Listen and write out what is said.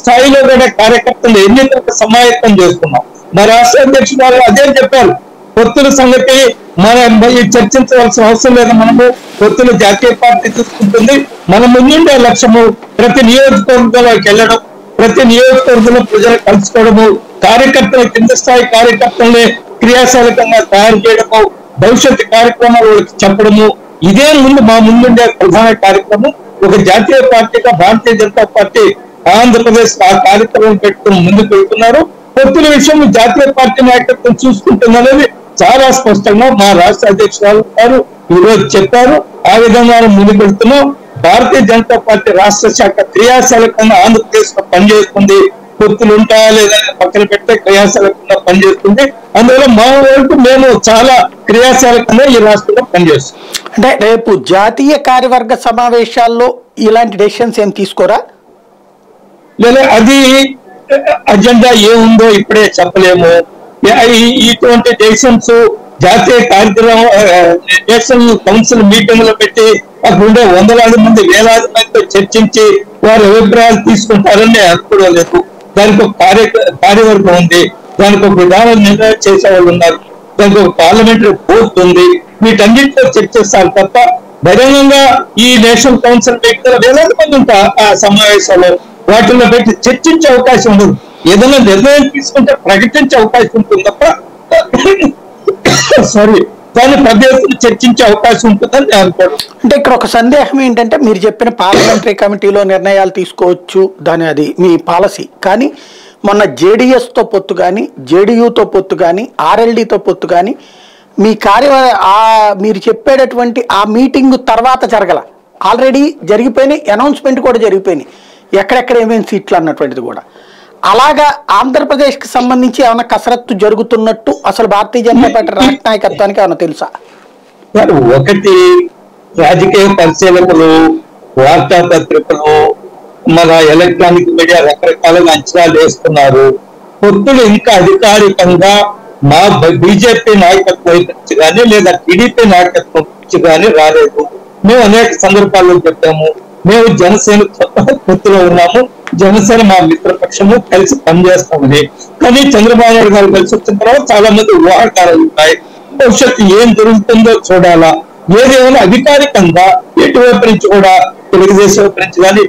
స్థాయిలో కూడా కార్యకర్తలు ఎన్నికలకు సమాయత్తం చేస్తున్నాం. మా రాష్ట్ర అధ్యక్షుడు గారు అదే చెప్పారు. పొత్తుల సంగతి మనం చర్చించవలసిన అవసరం లేదు. మనము పొత్తుల జాతీయ పార్టీ తీసుకుంటుంది. మన ముందుండే లక్ష్యము ప్రతి నియోజకవర్గంలోకి వెళ్ళడం, ప్రతి నియోజకవర్గంలో ప్రజలు కలుసుకోవడము, కార్యకర్తల కింద స్థాయి కార్యకర్తల్ని క్రియాశీలకంగా తయారు చేయడము, భవిష్యత్తు కార్యక్రమాలు వాళ్ళకి చెప్పడము, ఇదే మా ముందుండే ప్రధాన కార్యక్రమం. ఒక జాతీయ పార్టీగా భారతీయ జనతా పార్టీ ఆంధ్రప్రదేశ్ ఆ కార్యక్రమం పెట్టుకుని ముందుకు వెళ్తున్నారు. పొత్తుల విషయం జాతీయ పార్టీ నాయకత్వం చూసుకుంటుందనేది చాలా స్పష్టంగా మా రాష్ట్ర అధ్యక్షురాలు గారు ఈ రోజు చెప్పారు. ఆ విధంగా ముందుకు వెళ్తున్నాం. భారతీయ జనతా పార్టీ రాష్ట్ర శాఖ క్రియాశీలకంగా ఆంధ్రప్రదేశ్ లో పనిచేస్తుంది. పొత్తులు ఉంటాయా లేదా పక్కన పెట్టే క్రియాశీలకంగా పనిచేస్తుంది. అందువల్ల మా వరకు మేము చాలా క్రియాశీలకంగా ఈ రాష్ట్రంలో పనిచేస్తాం. అంటే రేపు జాతీయ కార్యవర్గ సమావేశాల్లో ఇలాంటి డెసిషన్స్ ఏం తీసుకోరా? లేదా అది అజెండా ఏముందో ఇప్పుడే చెప్పలేము. ఇటువంటి డెసిషన్స్ జాతీయ కార్యక్రమం నేషనల్ కౌన్సిల్ మీటింగ్ లో పెట్టి అక్కడ ఉండే వందలాది మంది వేలాది మందితో చర్చించి వారి అభిప్రాయాలు తీసుకుంటారని నేను అనుకోలేదు. దానికి ఒక కార్యవర్గం ఉంది, దానికి ఒక విధానం నిర్ణయం చేసే వాళ్ళు ఉన్నారు, దానికి ఒక పార్లమెంటరీ బోర్డు ఉంది. వీటన్నిటితో చర్చిస్తారు తప్ప బహిరంగంగా ఈ నేషనల్ కౌన్సిల్ వ్యక్తులు వేలాది మంది ఉంటారు ఆ సమావేశాల్లో. వాటిల్లో పెట్టి చర్చించే అవకాశం ఉండదు. ఏదైనా నిర్ణయం తీసుకుంటే ప్రకటించే అవకాశం ఉంటుంది తప్ప దాన్ని పెద్ద ఎత్తున చర్చించే అవకాశం ఉంటుందని నేను అనుకోను. అంటే ఇక్కడ ఒక సందేహం ఏంటంటే, మీరు చెప్పిన పార్లమెంటరీ కమిటీలో నిర్ణయాలు తీసుకోవచ్చు, దాని అది మీ పాలసీ. కానీ మొన్న జేడీఎస్తో పొత్తు కానీ, జేడీయూతో పొత్తు కానీ, ఆర్ఎల్డీతో పొత్తు కానీ మీ మీరు చెప్పేటటువంటి ఆ మీటింగ్ తర్వాత జరగల, ఆల్రెడీ జరిగిపోయినాయి, అనౌన్స్మెంట్ కూడా జరిగిపోయినాయి, ఎక్కడెక్కడ ఏమేమి సీట్లు అన్నటువంటిది కూడా. అలాగా ఆంధ్రప్రదేశ్కి సంబంధించి ఏమైనా కసరత్తు జరుగుతున్నట్టు అసలు భారతీయ జనతా పార్టీ రాష్ట్ర నాయకత్వానికి ఏమైనా తెలుసా? ఒకటి, రాజకీయ పరిశీలకులు, వార్తాపత్రికలు, మన ఎలక్ట్రానిక్ మీడియా రకరకాలుగా అంచనాలు వేస్తున్నారు. పొత్తులు ఇంకా అధికారికంగా మా బీజేపీ నాయకత్వం నుంచి కానీ లేదా టీడీపీ నాయకత్వం నుంచి కానీ రాలేదు. మేము అనేక సందర్భాల్లో చెప్పాము, మేము జనసేన పొత్తులో ఉన్నాము, జనసేన మా మిత్రపక్షము, కలిసి పనిచేస్తామని. కానీ చంద్రబాబు నాయుడు గారు కలిసి వచ్చిన తర్వాత చాలా మంది ఊహాకారాలు ఉన్నాయి. భవిష్యత్తు ఏం జరుగుతుందో చూడాలా. ఏదేమైనా అధికారికంగా ఎటువైపు నుంచి కూడా తెలుగుదేశం వైపు నుంచి కానీ